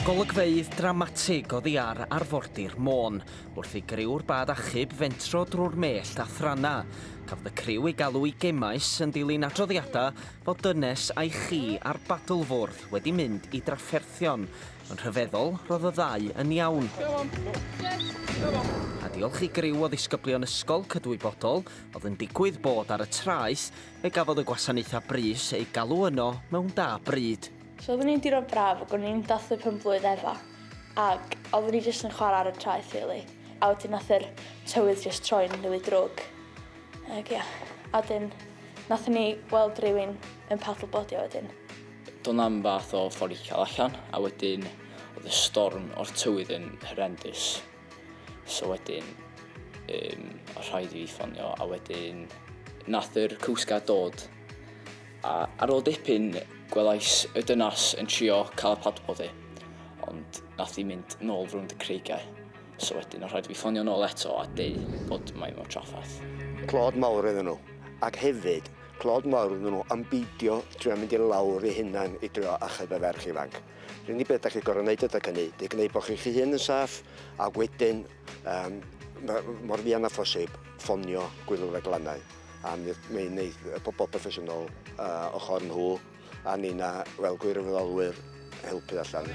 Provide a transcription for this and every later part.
Golygfeydd dramatig oddi ar arfordir Môn, wrth i griw'r bad achub fentro drwy'r mellt a thrana. Cafodd y criw ei galw i gemais yn dilyn adroddiadau fod dynes a'i chi ar badlfwrdd wedi mynd i drafferthion. Yn rhyfeddol, roedd y ddau yn iawn. A diolch i griw o ddisgyblion ysgol cydwybodol oedd yn digwydd bod ar y traeth, fe gafodd y gwasanaethau brys ei galw yno mewn da bryd. So oeddwn ni'n diro braf ac o'n i'n dathlu pen blwydd efo. Ac oeddwn ni jyst yn chwarae ar y traeth, really. A wedyn nath yr tywydd jyst troi'n rili drwg. Ac ia, a wedyn nathon ni weld rhywun yn paddlebodio wedyn. Do'n am fath o ffordd i cael allan, a wedyn oedd y storm o'r tywydd yn horrendous. So wedyn, oedd rhaid i fi ffonio, a wedyn nath yr cwsgad dod. A ar ôl dipyn, gwelais y dynas yn trio cael y padlod i, ond nath i mynd nôl rownd y creigiau. So wedyn, oedd rhaid i fi ffonio nôl eto a deud bod mae'n mewn trafferth. Clod mawr iddyn nhw, ac hefyd, clod mawr iddyn nhw am beidio trio mynd i lawr i hunan i drio achub y ferch ifanc. Rwy'n ni beth ydych chi'n gorau wneud ydy hynny, di gwneud bod chi'ch hun yn saff, a wedyn, mor fuan a phosib, ffonio gwylwyr glannau. A mae'n gwneud pobl proffesiynol ochr nhw, a ni'n wel gwirfoddolwyr helpu allan.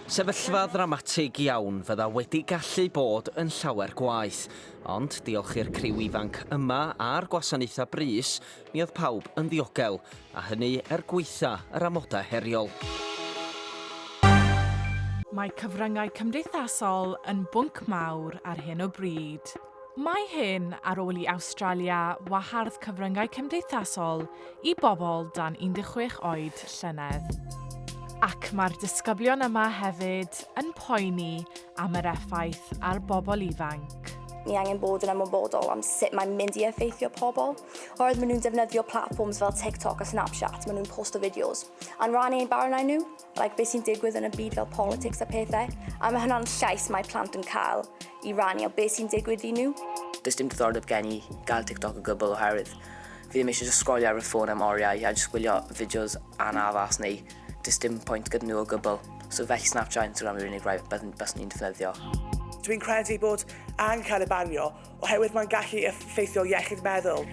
Sefyllfa ddramatig iawn fydda wedi gallu bod yn llawer gwaith, ond diolch i'r criw ifanc yma a'r gwasanaethau brys, mi oedd pawb yn ddiogel, a hynny gweitha yr amodau heriol. Mae cyfryngau cymdeithasol yn bwnc mawr ar hyn o bryd. Mae hyn ar ôl i Awstralia wahardd cyfryngau cymdeithasol i bobl dan 16 oed llynedd. Ac mae'r disgyblion yma hefyd yn poeni am yr effaith ar bobl ifanc. Ni angen bod yn ymwybodol am sut mae'n mynd i effeithio pobl. Oherwydd maen nhw'n defnyddio platforms fel TikTok a Snapchat, maen nhw'n posto fideos. A'n rannu ein barnau nhw, beth sy'n digwydd yn y byd fel politics a pethau. A mae hynna'n llais mae plant yn cael i rannu o beth sy'n digwydd i nhw. Does dim diddordeb gen i gael TikTok o gwbl oherwydd fi ddim eisiau just sgrolio ar y ffôn am oriau a just gwylio fideos anaddas neu does dim pwynt gyda nhw o gwbl. So felly Snapchat a Instagram yw'r unig rai bys ni'n defnyddio. Dwi'n credu bod angen cael ei banio oherwydd mae'n gallu effeithio iechyd meddwl.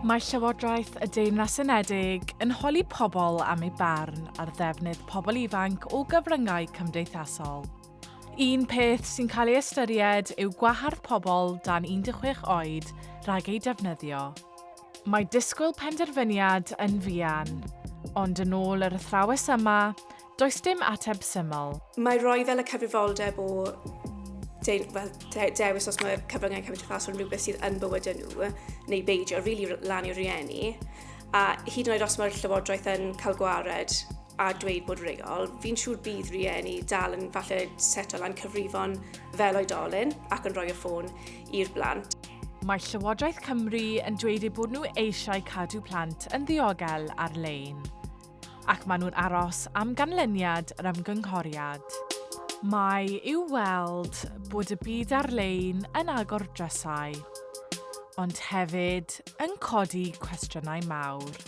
Mae Llywodraeth y Deyrnas Unedig yn holi pobl am eu barn ar ddefnydd pobl ifanc o gyfryngau cymdeithasol. Un peth sy'n cael ei ystyried yw gwahardd pobl dan 16 oed rhag ei defnyddio. Mae disgwyl penderfyniad yn fuan, ond yn ôl yr athrawes yma, does dim ateb syml. Mae rhoi fel y cyfrifoldeb o dewis os mae cyfryngau cymdeithasol yn rhywbeth sydd yn bywydau nhw, neu beidio, rili lan i'r rieni. A hyd yn oed os mae'r Llywodraeth yn cael gwared a dweud bod reol, fi'n siŵr bydd rieni dal yn falle seto lan cyfrifon fel oedolyn ac yn rhoi y ffôn i'r blant. Mae Llywodraeth Cymru yn dweud eu bod nhw eisiau cadw plant yn ddiogel ar-lein, ac maen nhw'n aros am ganlyniad yr ymgynghoriad. Mae i'w weld bod y byd ar-lein yn agor drysau, ond hefyd yn codi cwestiynau mawr.